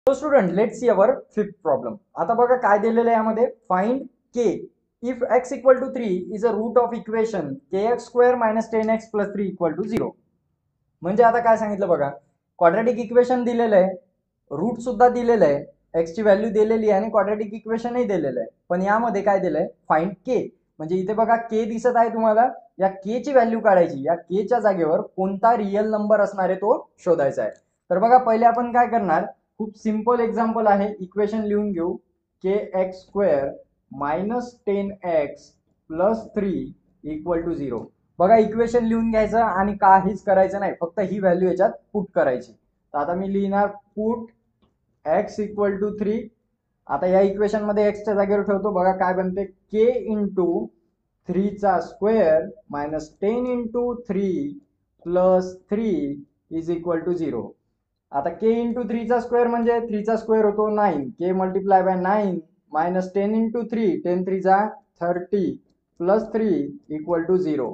So student, let's see our fifth problem. आता बघा काय दिलेलं आहे यामध्ये. Find K if x equal to 3 is a root of equation kx square minus 10x plus 3 equal to 0. म्हणजे आता काय सांगितलं बघा, क्वाड्रॅटिक इक्वेशन दिलेलं आहे, रूट सुद्धा दिलेलं आहे, x ची व्हॅल्यू दिलेली आहे आणि क्वाड्रॅटिक इक्वेशनही दिलेलं आहे. पण यामध्ये काय दिलंय, फाइंड के. म्हणजे इथे बघा के दिसत आहे तुम्हाला, या के ची व्हॅल्यू काढायची. या के च्या जागेवर कोणता रिअल नंबर असणार आहे तो शोधायचा आहे. तर बघा पहिले आपण काय करणार, खूप सिंपल एक्झाम्पल आहे, इक्वेशन लिहून घेऊ. K x square minus 10x plus 3 equal to 0. बघा इक्वेशन लिहून घ्यायचं आणि काहीच करायचं नाही, फक्त ही व्हॅल्यू याच्यात पुट करायची. तर आता मी लिहिणार पुट x इक्वल टू 3. आता या इक्वेशन मध्ये x च्या जागेवर ठेवतो. बघा काय बनते, k इंटू 3 चा square minus 10 into 3 plus 3 is equal to 0. आता k इंटू 3 चा स्क्वेअर म्हणजे 3 चा स्क्वेअर होतो 9, k multiply by 9 minus 10 into 3, 10 3 जा 30 प्लस 3 इक्वल टू 0.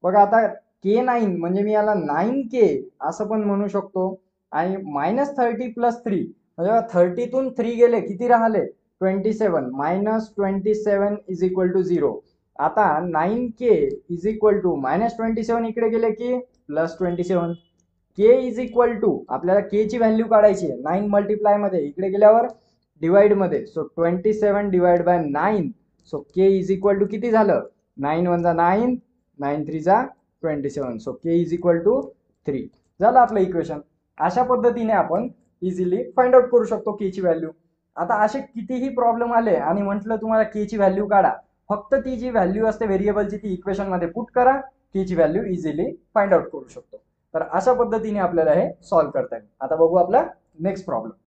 बघा आता k9 म्हणजे मी याला 9k असं पण म्हणू शकतो. आणि मायनस 30 प्लस 3 म्हणजे 30 तून 3 गेले किती राहिले, 27, मायनस 27 इज इक्वल टू 0. आता 9k is equal to minus 27 इकडे गेले की plus 27. k is equal to, आपल्याला k ची व्हॅल्यू काढायची आहे 9 मल्टिप्लाय मध्ये, इकडे गेल्यावर डिवाइड मध्ये. So 27 divide by 9. So k is equal to किती झालं, 9 1 जा 9, 9 3 जा 27. So k is equal to 3 झालं आपलं इक्वेशन. अशा पद्धतीने आपण इझिली फाइंड आउट करू शकतो k ची व्हॅल्यू. आता असे कितीही प्रॉब्लेम आले आणि म्हटलं तुम्हाला k ची व्हॅल्यू काढा, फक्त ती जी व्हॅल्यू असते व्हेरिएबलची ती इक्वेशन मध्ये पुट करा, k ची व्हॅल्यू इझिली फाइंड आउट करू शकतो. तर अशा पद्धतीने आपल्याला हे सॉल्व्ह करता येईल. आता बघू आपला नेक्स्ट प्रॉब्लेम.